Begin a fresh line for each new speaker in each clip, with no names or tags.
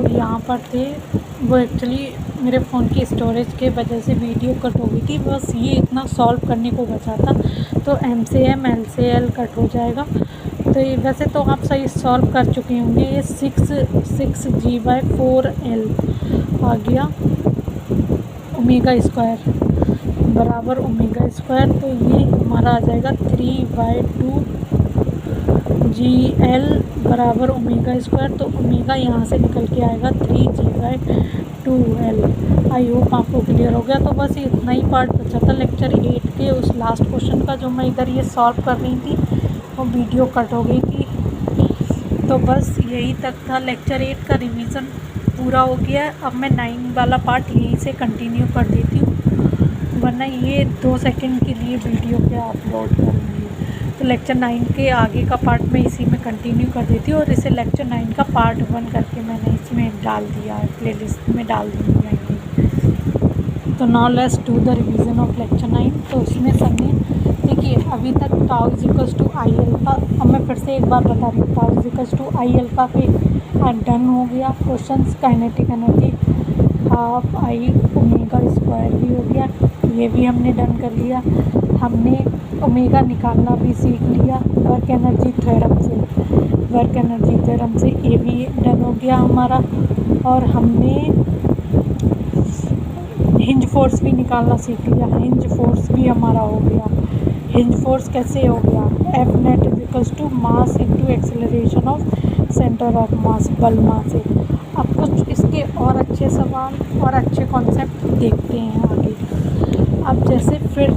यहाँ पर थे, वो एक्चुअली मेरे फ़ोन की स्टोरेज के वजह से वीडियो कट हो गई थी। बस ये इतना सॉल्व करने को बचा था, तो MCM LCL कट हो जाएगा। तो ये वैसे तो आप सही सॉल्व कर चुके होंगे। ये 6G/4L आ गया ओमेगा स्क्वायर बराबर ओमेगा स्क्वायर, तो ये हमारा आ जाएगा 3/2GL बराबर ओमेगा स्क्वायर। तो ओमेगा यहाँ से निकल के आएगा 3G/2L। आई होप आपको क्लियर हो गया। तो बस इतना ही पार्ट बचा था लेक्चर 8 के उस लास्ट क्वेश्चन का, जो मैं इधर ये सॉल्व कर रही थी, वो वीडियो कट हो गई थी। तो बस यही तक था। लेक्चर 8 का रिवीजन पूरा हो गया। अब मैं 9 वाला पार्ट यहीं से कंटिन्यू कर देती हूँ, वरना ये 2 सेकंड के लिए वीडियो पे अपलोड करूँगी। तो लेक्चर 9 के आगे का पार्ट मैं इसी में कंटिन्यू कर देती हूँ, और इसे लेक्चर 9 का पार्ट 1 करके मैंने इसमें डाल दिया है, प्लेलिस्ट में डाल दूँगी। तो now let's do the revision of lecture 9। तो उसमें सबने देखिए अभी तक tau is equals to I alpha. अब मैं फिर से एक बार बता रही हूँ, tau is equals to I alpha पे डन हो गया questions. Kinetic energy half I omega square भी हो गया, ये भी हमने डन कर लिया। हमने ओमेगा निकालना भी सीख लिया वर्क एनर्जी थ्योरम से, ये भी डन हो गया हमारा। और हमने हिंज फोर्स भी निकालना सीख लिया, हिंज फोर्स भी हमारा हो गया। हिंज फोर्स कैसे हो गया, F net is equals to mass into acceleration of centre of mass, बल मास से। अब कुछ इसके और अच्छे सवाल और अच्छे कॉन्सेप्ट देखते हैं आगे। अब जैसे फिर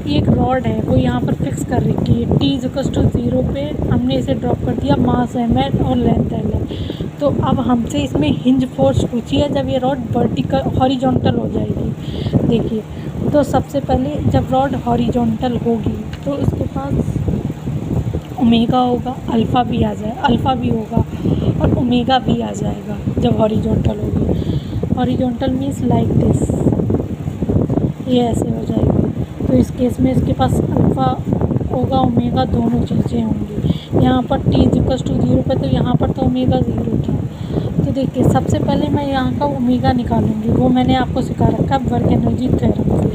एक रॉड है, वो यहाँ पर फिक्स कर रखी है, T इज इक्वल्स टू 0 पे हमने इसे ड्रॉप कर दिया, मास M और लेंथ L है। तो अब हमसे इसमें हिंज फोर्स पूछी है जब ये रॉड वर्टिकल हॉरिजॉन्टल हो जाएगी। देखिए, तो सबसे पहले जब रॉड हॉरिजॉन्टल होगी तो इसके पास ओमेगा होगा, अल्फ़ा भी होगा और ओमेगा भी आ जाएगा जब हॉरिजॉन्टल होगी। हॉरिजॉन्टल मीन्स लाइक दिस, ये ऐसे हो जाएगी। तो इस केस में इसके पास अल्फ़ा होगा, ओमेगा, दोनों चीज़ें होंगी। यहाँ पर T इज इक्वल्स टू 0 पे, तो यहाँ पर तो ओमेगा 0 था। तो देखिए सबसे पहले मैं यहाँ का ओमेगा निकालूंगी, वो मैंने आपको सिखा रखा है वर्क एनर्जी थ्योरम से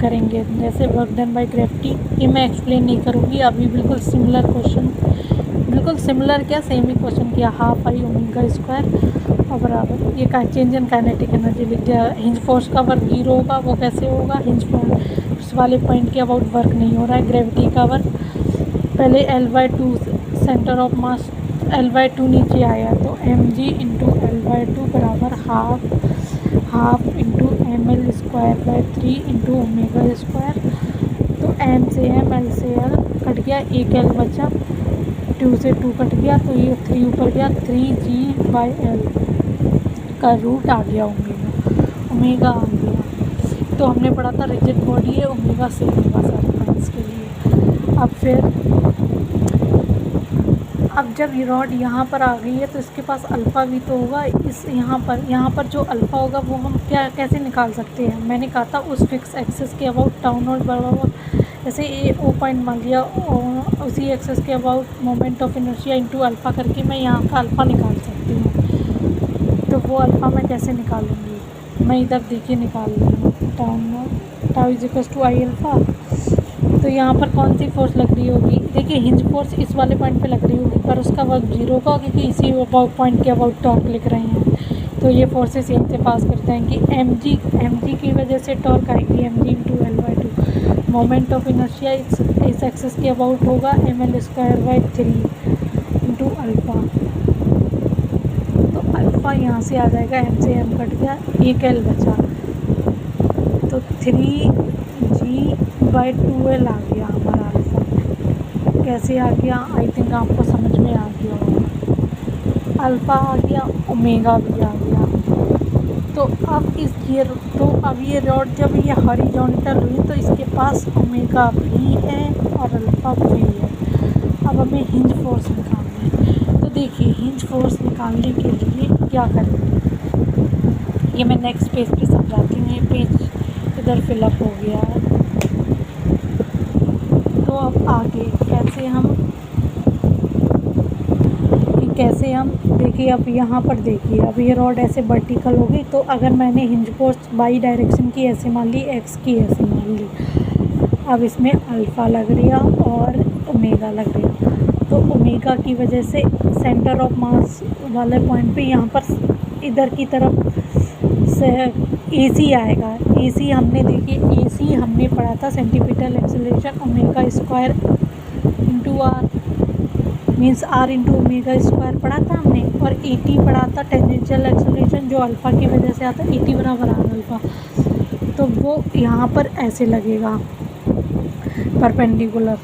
करेंगे। जैसे वर्क डन बाय ग्रेविटी, ये मैं एक्सप्लेन नहीं करूँगी अभी। बिल्कुल सिमिलर क्वेश्चन, बिल्कुल सिमिलर क्या, सेम ही क्वेश्चन किया, हाफ आई ओमेगा स्क्वायर और बराबर ये का चेंज इन काइनेटिक एनर्जी लिख दिया। हिंज फोर्स का वर्क 0 होगा, वो कैसे होगा, हिंज फोर्स वाले पॉइंट के अबाउट वर्क नहीं हो रहा है। ग्रेविटी का वर्क पहले L/2 centre of mass L/2 नीचे आया, तो mg इंटू L/2 बराबर half into ml square by 3 into omega square. तो m से m, l से l कट गया, एक l बचा, 2 से 2 कट गया, तो ये 3 ऊपर गया, 3G/L का रूट आ गया, ओमेगा आ गया। तो हमने पढ़ा था रिजिड बॉडी है, ओमेगा सेम होगा सारे पॉइंट्स के लिए। अब जब ये रॉड यहाँ पर आ गई है तो इसके पास अल्फ़ा भी तो होगा। इस यहाँ पर जो अल्फ़ा होगा वो हम कैसे निकाल सकते हैं। मैंने कहा था उस फिक्स एक्सिस के अबाउट टाउ नॉट बराबर, जैसे ए ओ पॉइंट मान लिया, उसी एक्सिस के about moment of inertia into alpha करके मैं यहाँ का अल्फ़ा निकाल सकती हूँ। तो वो अल्फ़ा मैं कैसे निकालूँगी, मैं इधर देखिए निकाल रही हूँ, tau is equals to I alpha. तो यहाँ पर कौन सी फोर्स लग रही होगी, देखिए हिंज फोर्स इस वाले पॉइंट पे लग रही होगी, पर उसका वर्क 0 का, क्योंकि इसी पॉइंट के अबाउट टॉर्क लिख रहे हैं। तो ये फोर्सेस यहीं से पास कर जाएंगी। mg की वजह से टॉर्क आएगी, mg into L/2। Moment of inertia इस एक्सिस के अबाउट होगा, ml square by 3 into alpha. तो अल्फ़ा यहाँ से आ जाएगा, m से m कट गया, एक l बचा, तो 3G/2L आ गया हमारा अल्फ़ा। कैसे आ गया, आई थिंक आपको समझ में आ गया होगा। अल्फ़ा आ गया, ओमेगा भी आ गया। तो अब ये रॉड जब ये हॉरिजॉन्टल हुई तो इसके पास ओमेगा भी है और अल्फ़ा भी है। अब हमें हिंज फोर्स निकालना है। तो देखिए हिंज फोर्स निकालने के लिए क्या करेंगे, ये मैं नेक्स्ट पेज पे समझाती हूँ। ये पेज इधर फिलअप हो गया है। तो अब आगे कैसे कैसे हम देखिए, अब यहाँ पर देखिए, अब ये रॉड ऐसे वर्टिकल होगी, तो अगर मैंने हिंज फोर्स वाई डायरेक्शन की ऐसे मान ली, एक्स की ऐसे मान ली, अब इसमें अल्फ़ा लग रहा और ओमेगा लग रहा, तो ओमेगा की वजह से सेंटर ऑफ मास वाले पॉइंट पे यहाँ पर इधर की तरफ से AC आएगा। AC हमने देखिए, AC हमने पढ़ा था centripetal acceleration omega square into R, means R into omega square पढ़ा था हमने, और AT पढ़ा था टेंजेंशियल एक्सेलरेशन जो अल्फ़ा की वजह से आता है, AT बराबर आर अल्फ़ा, तो वो यहाँ पर ऐसे लगेगा परपेंडिकुलर,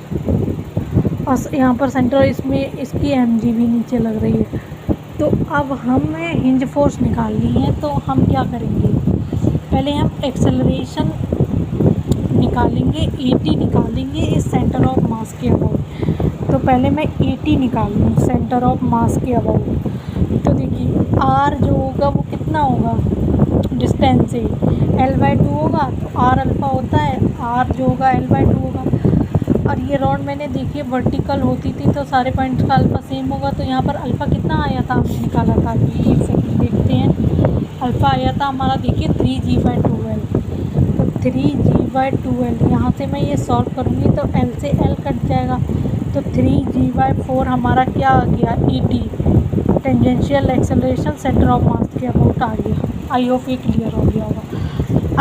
और यहाँ पर सेंटर इसमें इसकी mg भी नीचे लग रही है। तो अब हमें हिंज फोर्स निकालनी है, तो हम क्या करेंगे, पहले हम एक्सेलरेशन निकालेंगे, AT निकालेंगे इस सेंटर ऑफ मास के अबाउट। तो पहले मैं AT निकाल लूँ सेंटर ऑफ मास के अबाउट, तो देखिए R जो होगा वो कितना होगा डिस्टेंस से L/2 होगा, तो R अल्फ़ा होता है, R जो होगा L/2 होगा। और ये रॉड मैंने देखिए वर्टिकल होती थी तो सारे पॉइंट्स का अल्फ़ा सेम होगा, तो यहाँ पर अल्फ़ा कितना आया था हमने निकाला था, अभी एक सेकंड देखते हैं। अल्फ़ा आया था हमारा देखिए 3g/12, तो 3g/12 यहाँ से मैं ये सॉल्व करूँगी तो L से L कट जाएगा, तो 3g/4 हमारा क्या आ गया, ET tangential acceleration centre of मास के अबाउट आ गया। आई होप ये क्लियर हो गया होगा।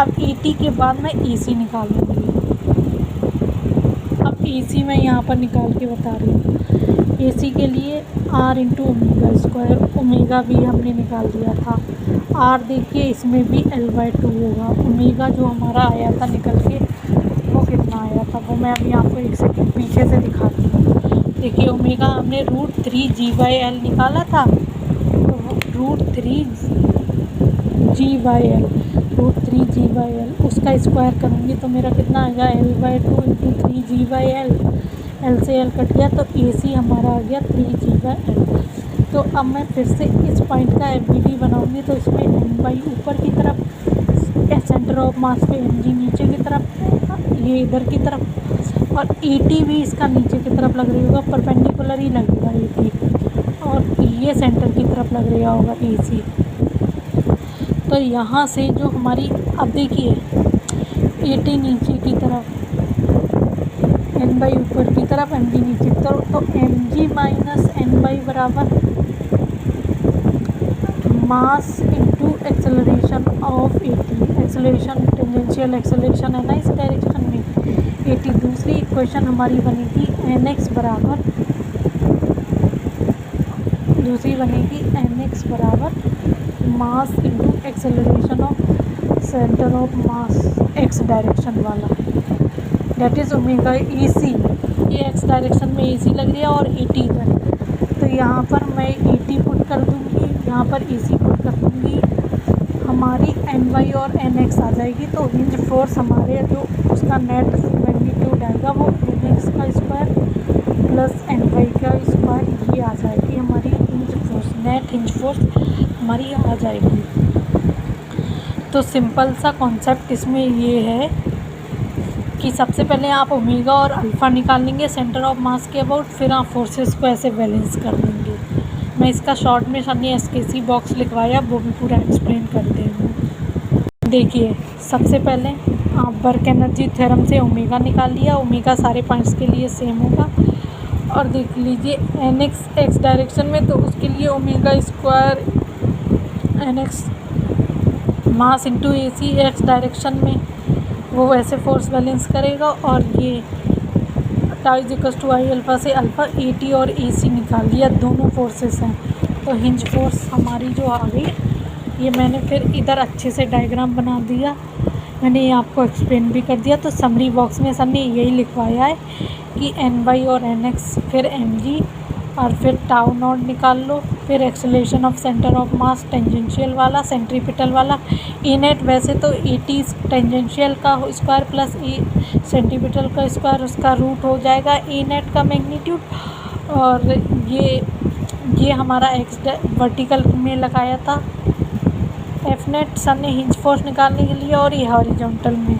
अब ET के बाद मैं AC निकालूँगी। अब AC मैं यहाँ पर निकाल के बता रही हूँ। AC के लिए R into omega square, omega भी हमने निकाल दिया था। R देखिए इसमें भी L/2 होगा, ओमेगा जो हमारा आया था निकल के वो कितना आया था, वो मैं अभी आपको एक सेकंड पीछे से दिखाती हूँ। देखिए ओमेगा हमने √3g/L निकाला था, तो √3g/L उसका स्क्वायर करूँगी तो मेरा कितना आएगा, L/2 इंटू 3g/L, L से L कट गया, तो AC हमारा आ गया 3g/L। तो अब मैं फिर से इस पॉइंट का FBD बनाऊँगी, तो इसमें M/, ऊपर की तरफ, सेंटर ऑफ मास पे mg नीचे की तरफ, ये इधर की तरफ, और AT भी इसका नीचे की तरफ लग रही होगा, परपेंडिकुलर ही लगेगा AT, और ये सेंटर की तरफ लग रहा होगा AC। तो यहाँ से जो हमारी, अब देखिए AT नीचे की तरफ, N/, ऊपर की तरफ, mg नीचे की तरफ, तो mg माइनस N/, बराबर मास into acceleration of AT, acceleration tangential acceleration है ना इस डायरेक्शन में, AT। दूसरी इक्वेशन हमारी बनी थी NX बराबर, दूसरी बनेगी NX बराबर मास into acceleration of centre of mass x direction वाला, दैट इज़ ओमेगा EC। ये x डायरेक्शन में AC लग रही है और AT इधर, तो यहाँ पर मैं AT पुट कर दूँगी, यहाँ पर AC पुट कर दूँगी, हमारी NY और NX आ जाएगी। तो हिंज फोर्स हमारे जो उसका नेट मैग्नीट्यूड आएगा वो NX का स्क्वायर प्लस NY का स्क्वायर, ये आ जाएगी हमारी hinge force, net hinge force हमारी आ जाएगी। तो सिंपल सा कॉन्सेप्ट इसमें ये है कि सबसे पहले आप ओमेगा और अल्फ़ा निकाल लेंगे सेंटर ऑफ मास के अबाउट, फिर आप फोर्सेस को ऐसे बैलेंस कर देंगे। मैं इसका शॉर्ट में हमने SKC बॉक्स लिखवाया, वो भी पूरा एक्सप्लेन कर देंगे। देखिए सबसे पहले आप वर्क एनर्जी थ्योरम से ओमेगा निकाल लिया, ओमेगा सारे पॉइंट्स के लिए सेम होगा, और देख लीजिए NX x डायरेक्शन में, तो उसके लिए omega square NX mass into AC x direction में, वो वैसे फोर्स बैलेंस करेगा। और ये टाउ = I अल्फ़ा से अल्फ़ा AT और AC निकाल दिया, दोनों फोर्सेस हैं। तो हिंज फोर्स हमारी जो आ गई, ये मैंने फिर इधर अच्छे से डायग्राम बना दिया, मैंने ये आपको एक्सप्लेन भी कर दिया। तो समरी बॉक्स में सबने यही लिखवाया है कि NY और NX, फिर mg, और फिर टाउ नॉट निकाल लो, फिर acceleration of centre of mass tangential वाला, सेंट्रीपिटल वाला, E नेट वैसे तो AT टेंजेंशियल का स्क्वायर प्लस E सेंट्रीपिटल का स्क्वायर, उसका रूट हो जाएगा E नेट का मैग्नीट्यूड। और ये हमारा x वर्टिकल में लगाया था F नेट सर ने हिंज फोर्स निकालने के लिए, और ये हॉरिजॉन्टल में।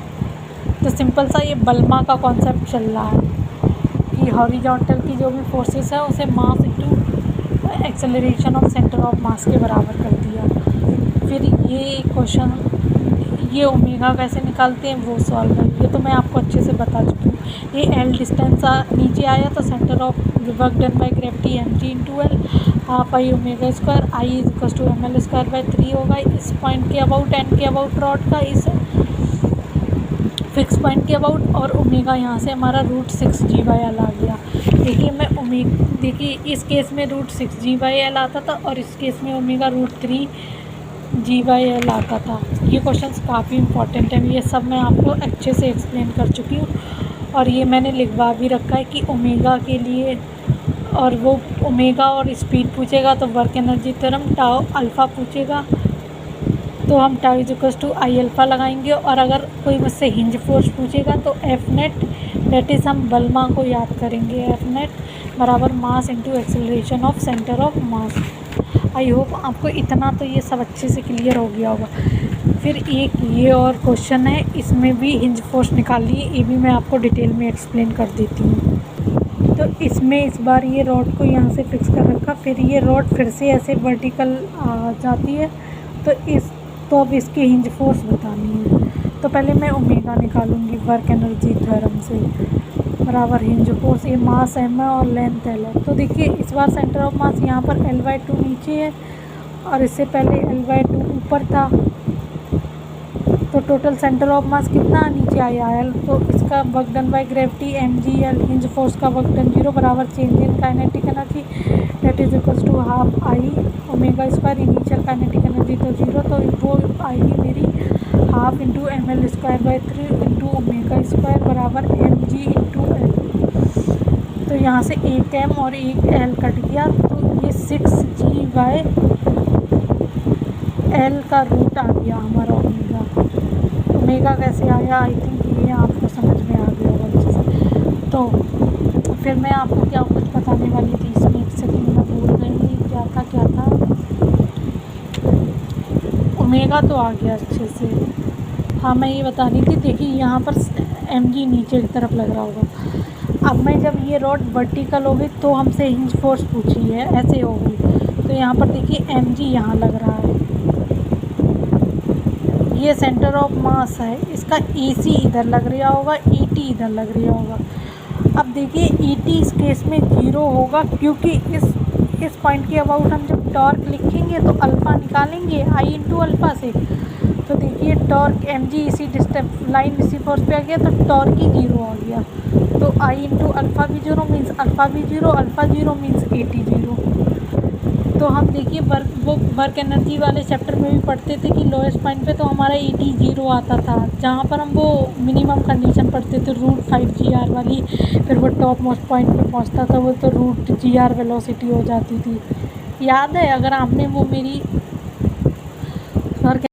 तो सिंपल सा ये बल्मा का कॉन्सेप्ट चल रहा है कि हॉरिजॉन्टल की जो भी फोर्सेस है उसे मास into acceleration of centre of मास के बराबर कर दिया। फिर ये क्वेश्चन, ये ओमेगा कैसे निकालते हैं वो सॉल्व है, ये तो मैं आपको अच्छे से बता चुकी हूँ। ये एल डिस्टेंस नीचे आया तो centre of work done by gravity M G into L, half I omega square, I is equal to M L square by 3 होगा इस पॉइंट के अबाउट, एन के अबाउट रॉड का, इस फिक्स पॉइंट के अबाउट, और ओमेगा यहाँ से हमारा √6g/l आ गया। देखिए इस केस में √6g/l आता था और इस केस में ओमेगा √3g/l आता था। ये क्वेश्चंस काफ़ी इंपॉर्टेंट हैं, ये सब मैं आपको अच्छे से एक्सप्लेन कर चुकी हूँ और ये मैंने लिखवा भी रखा है कि ओमेगा के लिए, और वो ओमेगा और स्पीड पूछेगा तो work energy theorem, tau alpha पूछेगा तो हम tau is equal to I alpha लगाएंगे, और अगर कोई मुझसे हिंज फोर्स पूछेगा तो एफ नेट, डेट इज़ हम बल्मा को याद करेंगे, एफ नेट बराबर मास into acceleration of centre of mass. I hope आपको इतना तो ये सब अच्छे से क्लियर हो गया होगा। फिर एक ये और क्वेश्चन है, इसमें भी हिंज फोर्स निकालनी है, ये भी मैं आपको डिटेल में एक्सप्लेन कर देती हूँ। तो इसमें इस बार ये रॉड को यहाँ से फिक्स कर रखा, फिर ये रॉड फिर से ऐसे वर्टिकल आ जाती है, तो अब इसकी हिंज फोर्स बतानी है। तो पहले मैं ओमेगा निकालूंगी वर्क एनर्जी थ्योरम से, बराबर हिंज फोर्स, ये मास एम है और लेंथ एल है। तो देखिए इस बार सेंटर ऑफ मास यहाँ पर L/2 नीचे है और इससे पहले L/2 ऊपर था, तो टोटल सेंटर ऑफ मास कितना नीचे आया है, तो इसका work done by gravity mg/l, hinge force का वर्क डन 0 बराबर change in kinetic energy, that is equal to half I omega square, initial kinetic energy तो 0, तो वो आएगी मेरी half into M L square by 3 into omega square बराबर mg into L. तो यहाँ से एक m और एक l कट गया, तो ये 6g/l का रूट आ गया हमारा ओमेगा कैसे आया, आई थिंक ये आपको समझ में आ गया होगा अच्छे से। तो फिर मैं आपको क्या कुछ बताने वाली थी, इसमें एक सेकंड में भूल गई, क्या था ओमेगा तो आ गया अच्छे से। हाँ मैं ये बता रही थी, देखिए यहाँ पर mg नीचे की तरफ लग रहा होगा। अब मैं जब ये रॉड वर्टिकल हो गई तो हमसे हिंज फोर्स पूछी है, ऐसे हो गई, तो यहाँ पर देखिए mg यहाँ लग रहा है, ये सेंटर ऑफ मास है, इसका AC इधर लग रहा होगा, ET इधर लग रहा होगा। अब देखिए ET इस केस में 0 होगा, क्योंकि इस पॉइंट के अबाउट हम जब टॉर्क लिखेंगे तो अल्फ़ा निकालेंगे I इंटू अल्फ़ा से। तो देखिए टॉर्क mg इसी डिस्टेंस लाइन इसी फोर्स पे आ गया, तो टॉर्क ही 0 आ गया, तो I इंटू अल्फ़ा भी 0 मीन्स अल्फ़ा भी 0, अल्फ़ा 0 मीन्स AT 0। तो हम देखिए वर्क एनर्जी वाले चैप्टर में भी पढ़ते थे कि लोएस्ट पॉइंट पे तो हमारा AT 0 आता था, जहाँ पर हम वो मिनिमम कंडीशन पढ़ते थे √5gr वाली, फिर वो टॉप मोस्ट पॉइंट पे पहुँचता था वो तो √gr वेलोसिटी हो जाती थी। याद है अगर आपने वो मेरी वर्क